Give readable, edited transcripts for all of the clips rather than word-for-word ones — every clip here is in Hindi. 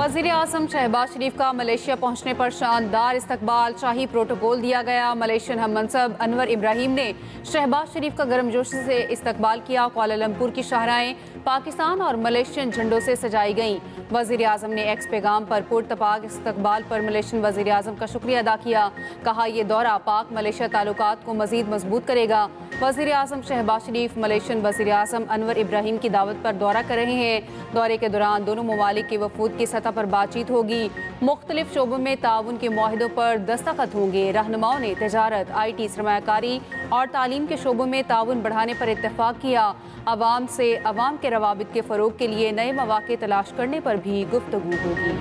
वज़ीर आज़म शहबाज शरीफ का मलेशिया पहुंचने पर शानदार इस्तकबाल, शाही प्रोटोकॉल दिया गया। मलेशियन हम मनसब अनवर इब्राहिम ने शहबाज शरीफ का गर्मजोशी से इस्तकबाल किया। कुआलालंपुर की शाहराएं पाकिस्तान और मलेशियन झंडों से सजाई गईं। वज़ीर आज़म ने एक्स पैगाम पर पुरतपाक इस्तकबाल पर मलेशियन वज़ीर आज़म का शुक्रिया अदा किया। कहा, यह दौरा पाक मलेशिया ताल्लुकात को मज़ीद मजबूत करेगा। वज़ीर आज़म शहबाज शरीफ मलेशियन वज़ीर आज़म अनवर इब्राहिम की दावत पर दौरा कर रहे हैं। दौरे के दौरान दोनों ममालिक की वफूद की सतह पर बातचीत होगी। मुख्तलिफ शोबों में ताउन के मुआहिदों पर दस्तखत होंगे। रहनुमाओं ने तजारत, IT, सरमायाकारी और तालीम के शोबों में ताउन बढ़ाने पर इत्तेफाक किया। अवाम से अवाम के रवाबित के फ़रोग के लिए नए मौक़े तलाश करने पर भी गुफ्तगू होगी।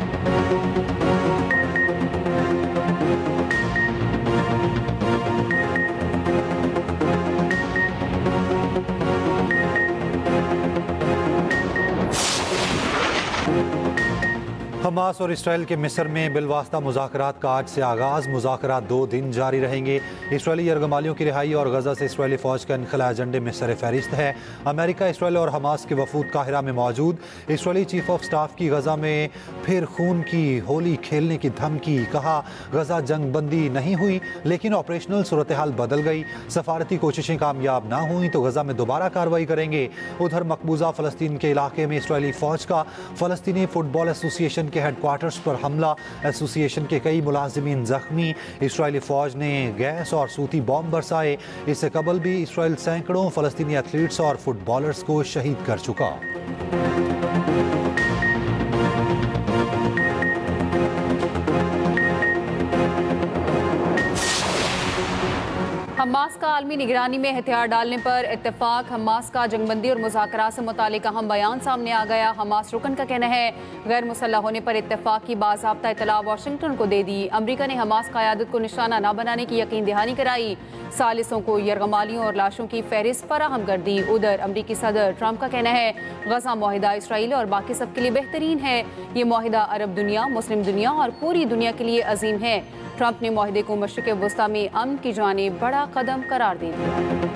हमास और इसराइल के मिस्र में बिलवास्ता मुज़ाकरात का आज से आगाज़। मुज़ाकरात 2 दिन जारी रहेंगे। इसराइली यरगमालियों की रिहाई और गजा से इसराइली फ़ौज का इनखला एजेंडे में सर फहरिस्त है। अमेरिका, इसराइल और हमास के वफूद काहिरा में मौजूद। इसराइली चीफ ऑफ स्टाफ की गजा में फिर खून की होली खेलने की धमकी। कहा, गजा जंग बंदी नहीं हुई लेकिन ऑपरेशनल सूरत हाल बदल गई। सफारती कोशिशें कामयाब ना हुई तो गजा में दोबारा कार्रवाई करेंगे। उधर मकबूजा फ़लस्तीन के इलाके में इसराइली फ़ौज का फ़लस्तीनी फ़ुटबॉल एसोसिएशन के हेडक्वार्टर्स पर हमला। एसोसिएशन के कई मुलाजिमीन जख्मी। इसराइली फ़ौज ने गैस और सूती बॉम्ब बरसाए। इससे कबल भी इसराइल सैकड़ों फ़लस्तीनी एथलीट्स और फुटबॉलर्स को शहीद कर चुका। हमास का आलमी निगरानी में हथियार डालने पर इत्तेफाक। हमास का जंगबंदी और मुज़ाकरात से मुतालिक अहम बयान सामने आ गया। हमास रुकन का कहना है, गैर मुसल्लह होने पर इत्तेफाक की बाज़ाब्ता इत्तला वाशिंगटन को दे दी। अमरीका ने हमास क़यादत को निशाना न बनाने की यकीन दहानी कराई। सालिसों को यरगमालियों और लाशों की फहरिस्त फराहम कर दी। उधर अमरीकी सदर ट्रंप का कहना है, गजा मुआहिदा इसराइल और बाकी सब के लिए बेहतरीन है। ये मुआहिदा अरब दुनिया, मुस्लिम दुनिया और पूरी दुनिया के लिए अजीम है। ट्रंप ने मुआहिदे को मशरिक़ वस्ता में अमन की जानिब बड़ा कदम करार दे दिया।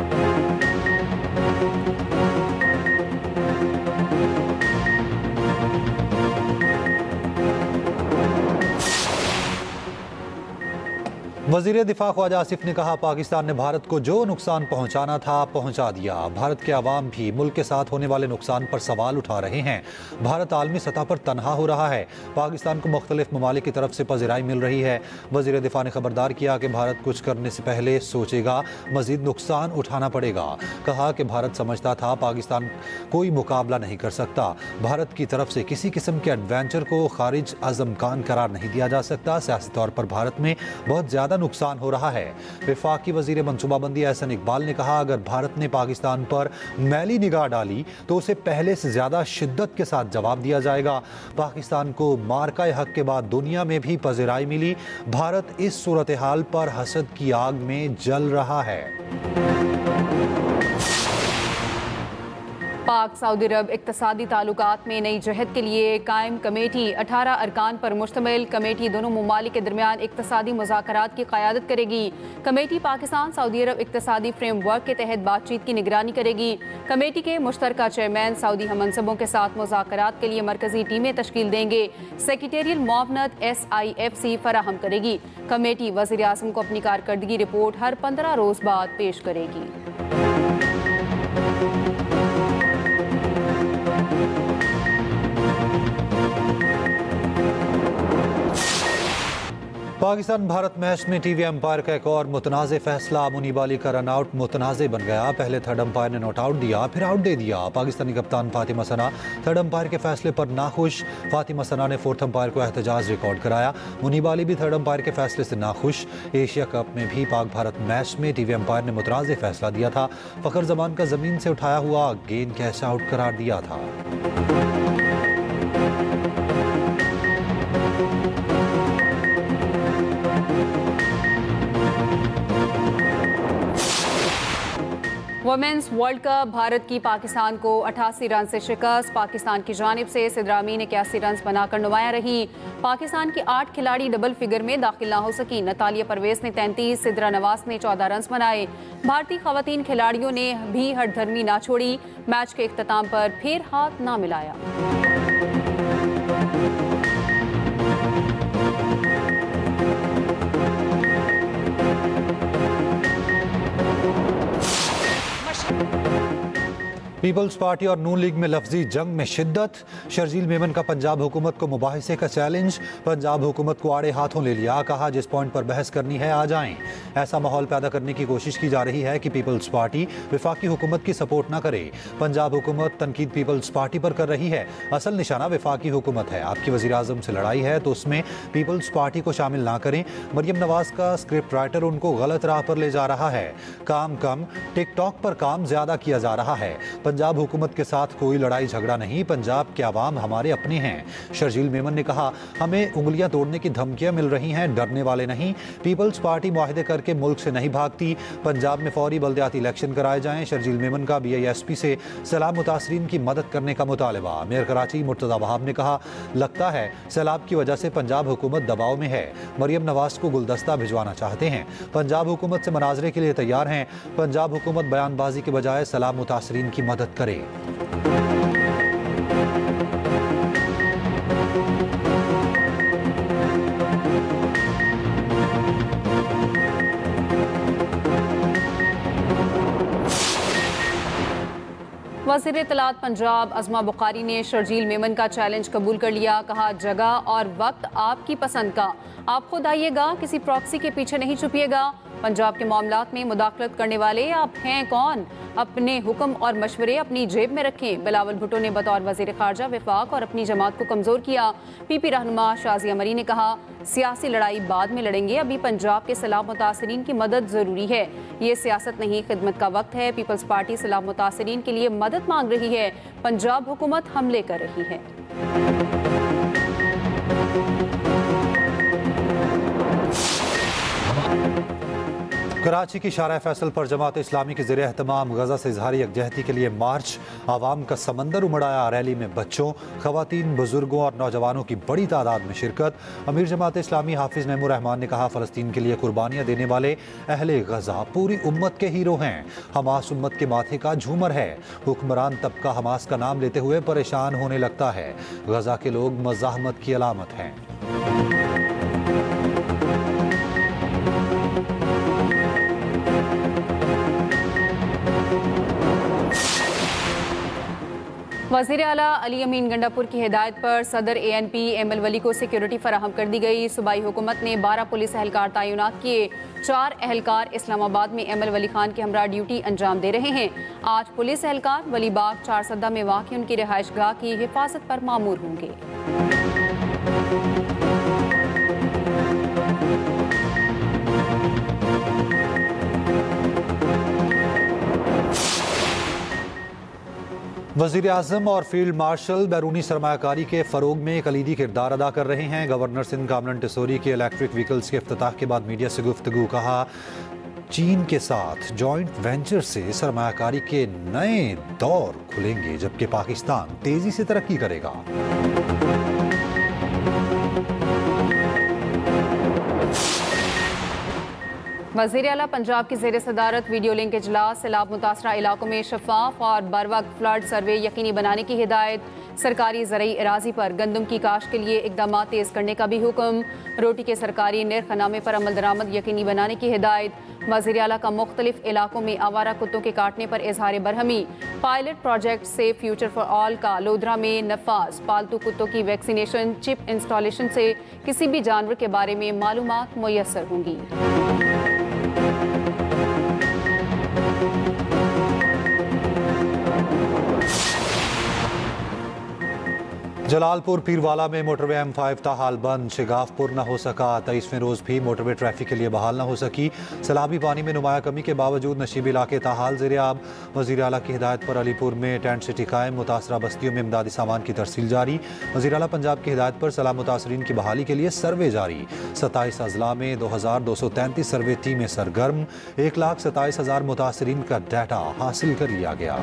वज़ीर दिफा ख्वाजा आसिफ ने कहा, पाकिस्तान ने भारत को जो नुकसान पहुँचाना था पहुँचा दिया। भारत के अवाम भी मुल्क के साथ होने वाले नुकसान पर सवाल उठा रहे हैं। भारत आलमी सतह पर तनहा हो रहा है। पाकिस्तान को मुख्तलिफ ममालिक की तरफ से पज़िराई मिल रही है। वज़ीर दिफा ने खबरदार किया कि भारत कुछ करने से पहले सोचेगा, मज़ीद नुकसान उठाना पड़ेगा। कहा कि भारत समझता था पाकिस्तान कोई मुकाबला नहीं कर सकता। भारत की तरफ से किसी किस्म के एडवेंचर को खारिज अज़मकान करार नहीं दिया जा सकता। सियासी तौर पर भारत में बहुत ज़्यादा नुकसान हो रहा है। वफाकी वजीर मनसूबाबंदी एहसन इकबाल ने कहा, अगर भारत ने पाकिस्तान पर मैली निगाह डाली तो उसे पहले से ज्यादा शिद्दत के साथ जवाब दिया जाएगा। पाकिस्तान को मार्का हक के बाद दुनिया में भी पज़िराई मिली। भारत इस सूरत हाल पर हसद की आग में जल रहा है। पाक सऊदी अरब इक़्तिसादी ताल्लुकात में नई जहद के लिए कायम कमेटी 18 अरकान पर मुश्तमिल कमेटी दोनों ममालिक के दरमियान इक़्तिसादी मुज़ाकरात की क़यादत करेगी। कमेटी पाकिस्तान सऊदी अरब इक़्तिसादी फ्रेमवर्क के तहत बातचीत की निगरानी करेगी। कमेटी के मुश्तरका चेयरमैन सऊदी हममनसबों के साथ मुज़ाकरात के लिए मरकजी टीमें तश्कील देंगे। सेक्रेटेरियल मुआवनत SIFC फराहम करेगी। कमेटी वज़ीर आज़म को अपनी कारकर्दगी रिपोर्ट हर 15 रोज़ बाद पेश करेगी। पाकिस्तान भारत मैच में टीवी एम्पायर का एक और मुतनाज़े फैसला। मुनीब अली का रन आउट मुतनाज़े बन गया। पहले थर्ड एम्पायर ने नॉट आउट दिया, फिर आउट दे दिया। पाकिस्तानी कप्तान फातिमा सना थर्ड एम्पायर के फैसले पर नाखुश। फातिमा सना ने फोर्थ एम्पायर को एहतजाज रिकॉर्ड कराया। मुनीब अली भी थर्ड एम्पायर के फैसले से नाखुश। एशिया कप में भी पाक भारत मैच में टीवी एम्पायर ने मुतनाज़े फैसला दिया था। फ़खर जमान का ज़मीन से उठाया हुआ गेंद कैच आउट करार दिया था। वुमेन्स वर्ल्ड कप, भारत की पाकिस्तान को 88 रन से शिकस्त। पाकिस्तान की जानिब से सिद्रा अमीन 81 रन बनाकर नुमाया रही। पाकिस्तान की 8 खिलाड़ी डबल फिगर में दाखिल ना हो सकी। नतालिया परवेज ने 33, सिद्रा नवाज ने 14 रन बनाए। भारतीय खवातीन खिलाड़ियों ने भी हठधर्मी ना छोड़ी। मैच के इख्तिताम पर फिर हाथ ना मिलाया। पीपल्स पार्टी और नून लीग में लफ्जी जंग में शिद्दत। शर्जील मेमन का पंजाब हुकूमत को मुबाहिसे का चैलेंज। पंजाब हुकूमत को आड़े हाथों ले लिया, कहा जिस पॉइंट पर बहस करनी है आ जाएं। ऐसा माहौल पैदा करने की कोशिश की जा रही है कि पीपल्स पार्टी वफाकी हुकूमत की सपोर्ट न करे। पंजाब हुकूमत तनकीद पीपल्स पार्टी पर कर रही है, असल निशाना वफाकी हुकूमत है। आपकी वज़ीर आज़म से लड़ाई है तो उसमें पीपल्स पार्टी को शामिल ना करें। मरियम नवाज का स्क्रिप्ट राइटर उनको गलत राह पर ले जा रहा है। काम कम, टिकटॉक पर काम ज्यादा किया जा रहा है। पंजाब हुकूमत के साथ कोई लड़ाई झगड़ा नहीं, पंजाब के अवाम हमारे अपने हैं। शर्जील मेमन ने कहा हमें उंगलियां तोड़ने की धमकियां मिल रही हैं, डरने वाले नहीं। पीपल्स पार्टी मुआहदे करके मुल्क से नहीं भागती। पंजाब में फौरी बल्दियाती इलेक्शन कराए जाएं। शर्जील मेमन का BISP से सैलाब मुतासरीन की मदद करने का मुतालबा। मेयर कराची मुर्तज़ा वहाब ने कहा लगता है सैलाब की वजह से पंजाब हुकूमत दबाव में है। मरियम नवाज को गुलदस्ता भिजवाना चाहते हैं। पंजाब हुकूमत से मनाजरे के लिए तैयार हैं। पंजाब हुकूमत बयानबाजी के बजाय सैलाब मुतासरीन की मदद करे। वज़ीर इत्तलात पंजाब अज़मा बुखारी ने शर्जील मेमन का चैलेंज कबूल कर लिया। कहा जगह और वक्त आपकी पसंद का, आप खुद आइएगा, किसी प्रॉक्सी के पीछे नहीं छुपिएगा। पंजाब के मामलात में मुदाखलत करने वाले आप हैं कौन? अपने हुक्म और मशवरे अपनी जेब में रखें। बिलावल भुट्टो ने बतौर वज़ीर ख़ारजा वफाक और अपनी जमात को कमज़ोर किया। PP रहनुमा शाज़िया मरी ने कहा सियासी लड़ाई बाद में लड़ेंगे, अभी पंजाब के सैलाब मुतासरीन की मदद ज़रूरी है। ये सियासत नहीं, खिदमत का वक्त है। पीपल्स पार्टी सैलाब मुतासरीन के लिए मदद मांग रही है, पंजाब हुकूमत हमले कर रही है। कराची की शारा फैसल पर जमात इस्लामी के ज़रिए एहतमाम गजा से इजहारी यकजहती के लिए मार्च। आवाम का समंदर उमड़ाया। रैली में बच्चों, खवातीन, बुजुर्गों और नौजवानों की बड़ी तादाद में शिरकत। अमीर जमात इस्लामी हाफिज नईमुर रहमान ने कहा फ़लस्तीन के लिए कुर्बानियाँ देने वाले अहले गजा पूरी उम्मत के हीरो हैं। हमास उम्मत के माथे का झूमर है। हुक्मरान तबका हमास का नाम लेते हुए परेशान होने लगता है। गजा के लोग मज़ाहमत की अलामत हैं। वज़ीर आला अली अमीन गंडापुर की हिदायत पर सदर ANP ML वली को सिक्योरिटी फराहम कर दी गई। सूबाई हुकूमत ने 12 पुलिस एहलकार तैनात किए। 4 एहलकार इस्लामाबाद में ML वली खान के हमरा ड्यूटी अंजाम दे रहे हैं। आज पुलिस एहलकार वलीबाग 4 सद्दा में वाक़ उनकी रिहाइशगाह की हिफाजत पर मामूर होंगे। वज़ीर आज़म और फील्ड मार्शल बैरूनी सरमायाकारी के फ़रोग में कलीदी किरदार अदा कर रहे हैं। गवर्नर सिंध कामरान टिसोरी के इलेक्ट्रिक व्हीकल्स के इफ्तिताह के बाद मीडिया से गुफ्तगू। कहा चीन के साथ जॉइंट वेंचर से सरमायाकारी के नए दौर खुलेंगे, जबकि पाकिस्तान तेजी से तरक्की करेगा। वज़ीर आला पंजाब की ज़ेर सदारत वीडियो लिंक इजलास। सैलाब मुतासरा इलाकों में शफाफ और बर वक्त फ्लड सर्वे यकीनी बनाने की हिदायत। सरकारी ज़रई अराजी पर गंदम की काश्त के लिए इकदाम तेज़ करने का भी हुक्म। रोटी के सरकारी निर्खनामे पर अमल दरामद यकीनी बनाने की हिदायत। वज़ीर आला का मुख्तलिफ इलाकों में आवारा कुत्तों के काटने पर इजहार बरहमी। Pilot project safe future for all का लोधरा में नफाज। पालतू कुत्तों की वैक्सीनेशन चिप इंस्टॉलेशन से किसी भी जानवर के बारे में मालूमात मुयस्सर होंगी। जलालपुर पीरवाला में मोटरवे M5 ताहाल बंद। शिगाफपुर न हो सका। 23वें रोज़ भी मोटरवे ट्रैफिक के लिए बहाल न हो सकी। सैलाबी पानी में नुमाया कमी के बावजूद नशीबी इलाके ताहाल ज़ेरे आब। वज़ीर आला की हिदायत पर अलीपुर में टेंट सिटी कायम। मुतासरा बस्तियों में इमदादी सामान की तरसील जारी। वज़ीर आला पंजाब की हिदायत पर सैलाब मुतासरीन की बहाली के लिए सर्वे जारी। 27 अजला में 2233 सर्वे टीमें सरगर्म। 1,27,000 मुतासरीन का डाटा हासिल कर लिया गया।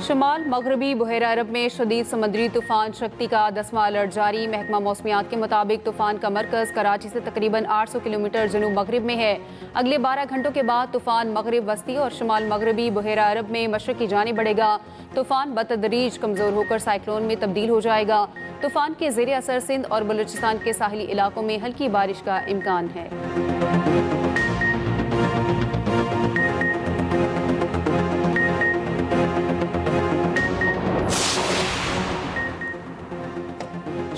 शुमाल मगरबी बहरा अरब में शदीद समुद्री तूफान शक्ति का 10वां अलर्ट जारी। महकमा मौसमियात के मुताबिक तूफान का मरकज़ कराची से तकरीबन 800 किलोमीटर जनूब मगरिब में है। अगले 12 घंटों के बाद तूफान मगरिब वस्ती और शुमाल मगरबी बहरा अरब में मशरक़ की जानिब बढ़ेगा। तूफान बतदरीज कमज़ोर होकर साइक्लोन में तब्दील हो जाएगा। तूफान के ज़ेर असर सिंध और बलूचिस्तान के साहिली इलाकों में हल्की बारिश का इम्कान है।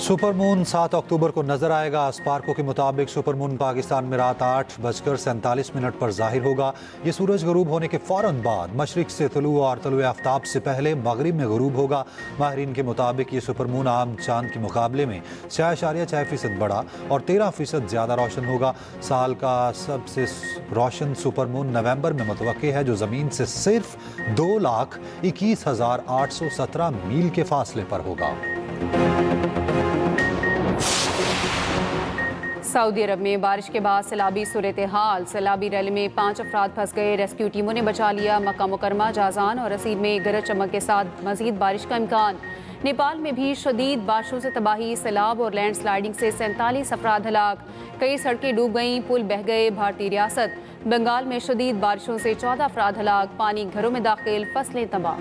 सुपरमून 7 अक्टूबर को नजर आएगा। स्पार्को के मुताबिक सुपरमून पाकिस्तान में रात 8:47 पर जाहिर होगा। ये सूरज गरूब होने के फौरन बाद मशरिक से तुलू और तुलू आफ्ताब से पहले मगरिब में गरूब होगा। माहिरीन के मुताबिक ये सुपरमून आम चांद के मुकाबले में 6.6% बड़ा और 13% ज़्यादा रोशन होगा। साल का सबसे रोशन सुपरमून नवंबर में मुतवक्के है, जो ज़मीन से सिर्फ 2,21,817 मील के फासले पर होगा। सऊदी अरब में बारिश के बाद सैलाबी सूरत हाल। सैलाबी रैली में 5 अफराद फंस गए। रेस्क्यू टीमों ने बचा लिया। मक्का मुकरमा, जाजान और असीर में गरज चमक के साथ मजीद बारिश का इम्कान। नेपाल में भी शदीद बारिशों से तबाही, सैलाब और लैंड स्लाइडिंग से 47 अफराद हलाक। कई सड़कें डूब गईं, पुल बह गए। भारतीय रियासत बंगाल में शदीद बारिशों से 14 अफराद हलाक। पानी घरों में दाखिल, फसलें तबाह।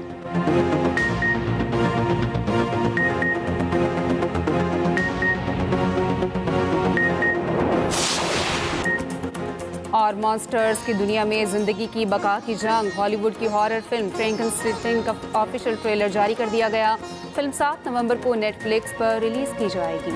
और मॉन्स्टर्स की दुनिया में जिंदगी की बका की जंग। हॉलीवुड की हॉरर फिल्म फ्रैंकेनस्टाइन का ऑफिशियल ट्रेलर जारी कर दिया गया। फिल्म 7 नवंबर को नेटफ्लिक्स पर रिलीज की जाएगी।